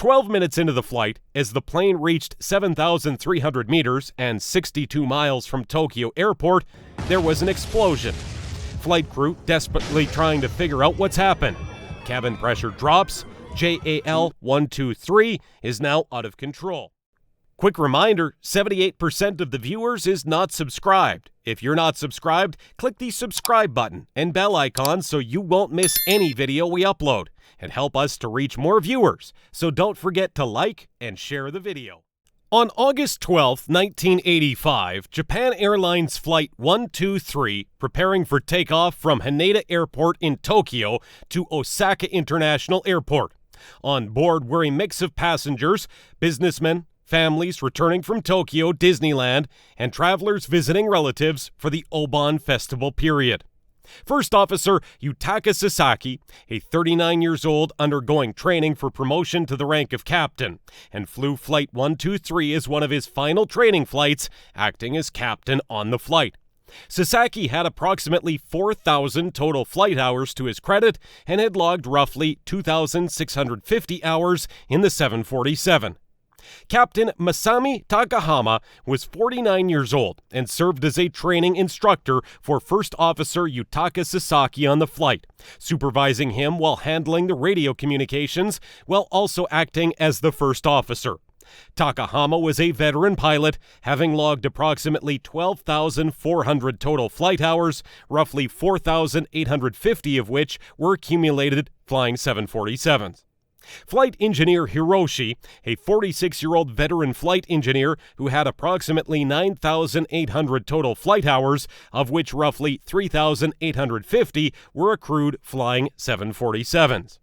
12 minutes into the flight, as the plane reached 7,300 meters and 62 miles from Tokyo Airport, there was an explosion. Flight crew desperately trying to figure out what's happened. Cabin pressure drops. JAL 123 is now out of control. Quick reminder, 78% of the viewers is not subscribed. If you're not subscribed, click the subscribe button and bell icon so you won't miss any video we upload, and help us to reach more viewers. So don't forget to like and share the video. On August 12, 1985, Japan Airlines Flight 123, preparing for takeoff from Haneda Airport in Tokyo to Osaka International Airport. On board were a mix of passengers, businessmen, families returning from Tokyo Disneyland, and travelers visiting relatives for the Obon Festival period. First Officer Yutaka Sasaki, a 39 years old undergoing training for promotion to the rank of captain, and flew Flight 123 as one of his final training flights, acting as captain on the flight. Sasaki had approximately 4,000 total flight hours to his credit and had logged roughly 2,650 hours in the 747. Captain Masami Takahama was 49 years old and served as a training instructor for First Officer Yutaka Sasaki on the flight, supervising him while handling the radio communications while also acting as the first officer. Takahama was a veteran pilot, having logged approximately 12,400 total flight hours, roughly 4,850 of which were accumulated flying 747s. Flight Engineer Hiroshi, a 46-year-old veteran flight engineer who had approximately 9,800 total flight hours, of which roughly 3,850 were accrued flying 747s.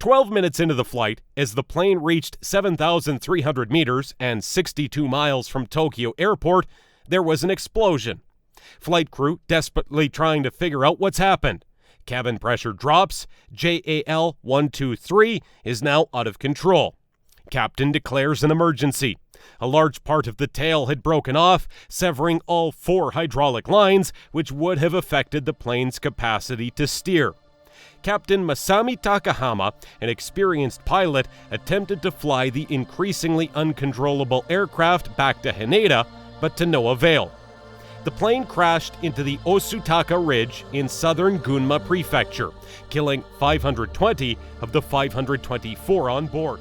12 minutes into the flight, as the plane reached 7,300 meters and 62 miles from Tokyo Airport, there was an explosion. Flight crew desperately trying to figure out what's happened. Cabin pressure drops. JAL 123 is now out of control. Captain declares an emergency. A large part of the tail had broken off, severing all 4 hydraulic lines, which would have affected the plane's capacity to steer. Captain Masami Takahama, an experienced pilot, attempted to fly the increasingly uncontrollable aircraft back to Haneda, but to no avail. The plane crashed into the Osutaka Ridge in southern Gunma Prefecture, killing 520 of the 524 on board.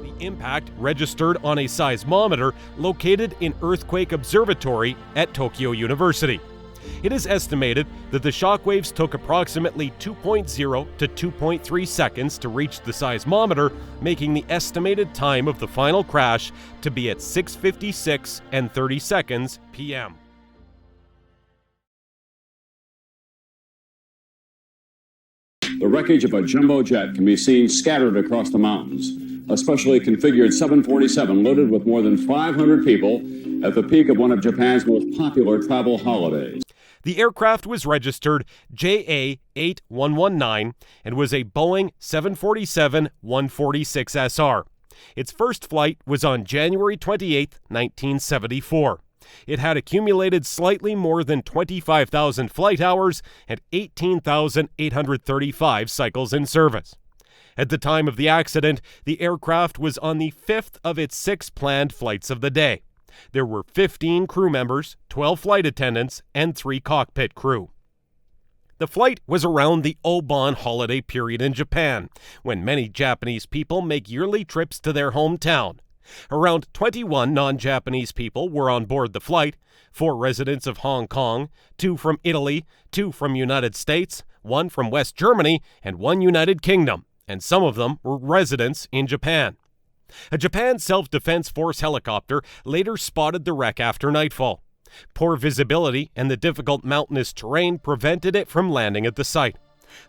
The impact registered on a seismometer located in Earthquake Observatory at Tokyo University. It is estimated that the shockwaves took approximately 2.0 to 2.3 seconds to reach the seismometer, making the estimated time of the final crash to be at 6:56 and 30 seconds p.m. The wreckage of a jumbo jet can be seen scattered across the mountains. A specially configured 747 loaded with more than 500 people at the peak of one of Japan's most popular travel holidays. The aircraft was registered JA8119 and was a Boeing 747-146SR. Its first flight was on January 28, 1974. It had accumulated slightly more than 25,000 flight hours and 18,835 cycles in service. At the time of the accident, the aircraft was on the 5th of its 6 planned flights of the day. There were 15 crew members, 12 flight attendants, and 3 cockpit crew. The flight was around the Obon holiday period in Japan, when many Japanese people make yearly trips to their hometown. Around 21 non-Japanese people were on board the flight, 4 residents of Hong Kong, 2 from Italy, 2 from United States, 1 from West Germany, and 1 United Kingdom, and some of them were residents in Japan. A Japan Self-Defense Force helicopter later spotted the wreck after nightfall. Poor visibility and the difficult mountainous terrain prevented it from landing at the site.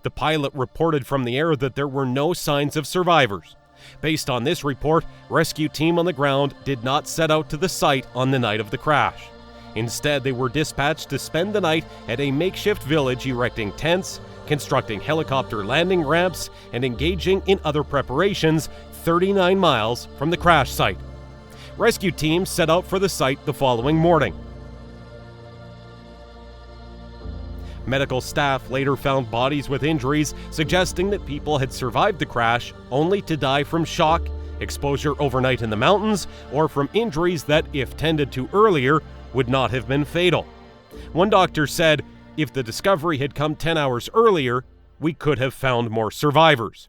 The pilot reported from the air that there were no signs of survivors. Based on this report, rescue team on the ground did not set out to the site on the night of the crash. Instead, they were dispatched to spend the night at a makeshift village, erecting tents, constructing helicopter landing ramps and engaging in other preparations 39 miles from the crash site. Rescue teams set out for the site the following morning. Medical staff later found bodies with injuries suggesting that people had survived the crash only to die from shock, exposure overnight in the mountains, or from injuries that, if tended to earlier, would not have been fatal. One doctor said, "If the discovery had come 10 hours earlier, we could have found more survivors."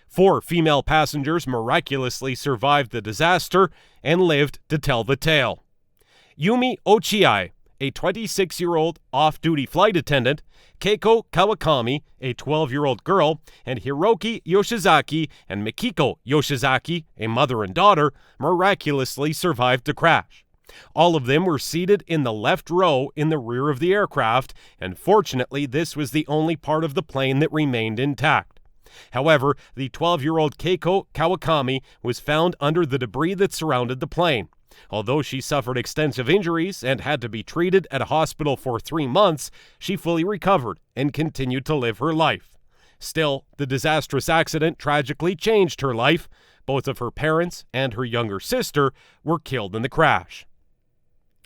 4 female passengers miraculously survived the disaster and lived to tell the tale. Yumi Ochiai, a 26-year-old off-duty flight attendant, Keiko Kawakami, a 12-year-old girl, and Hiroki Yoshizaki and Mikiko Yoshizaki, a mother and daughter, miraculously survived the crash. All of them were seated in the left row in the rear of the aircraft, and fortunately this was the only part of the plane that remained intact. However, the 12-year-old Keiko Kawakami was found under the debris that surrounded the plane. Although she suffered extensive injuries and had to be treated at a hospital for 3 months, she fully recovered and continued to live her life. Still, the disastrous accident tragically changed her life. Both of her parents and her younger sister were killed in the crash.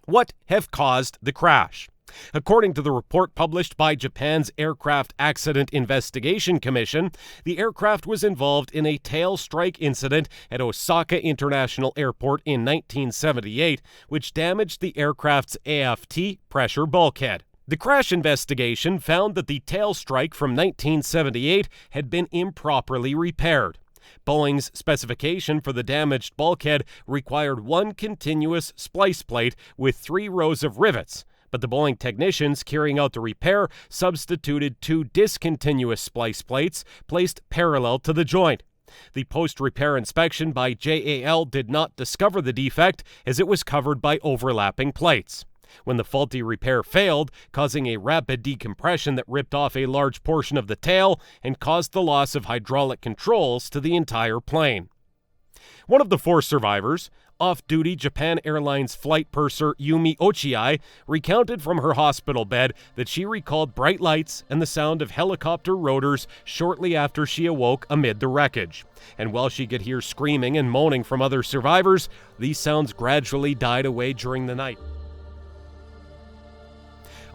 What have caused the crash? According to the report published by Japan's Aircraft Accident Investigation Commission, the aircraft was involved in a tail strike incident at Osaka International Airport in 1978, which damaged the aircraft's AFT pressure bulkhead. The crash investigation found that the tail strike from 1978 had been improperly repaired. Boeing's specification for the damaged bulkhead required 1 continuous splice plate with 3 rows of rivets, but the Boeing technicians carrying out the repair substituted 2 discontinuous splice plates placed parallel to the joint. The post-repair inspection by JAL did not discover the defect as it was covered by overlapping plates. When the faulty repair failed, causing a rapid decompression that ripped off a large portion of the tail and caused the loss of hydraulic controls to the entire plane. One of the 4 survivors, off-duty Japan Airlines flight purser Yumi Ochiai, recounted from her hospital bed that she recalled bright lights and the sound of helicopter rotors shortly after she awoke amid the wreckage. And while she could hear screaming and moaning from other survivors, these sounds gradually died away during the night.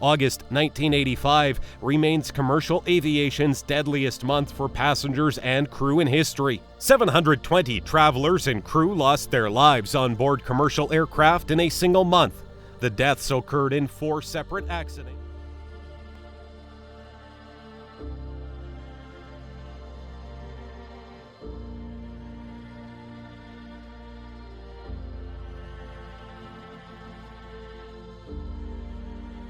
August 1985 remains commercial aviation's deadliest month for passengers and crew in history. 720 travelers and crew lost their lives on board commercial aircraft in a single month. The deaths occurred in 4 separate accidents.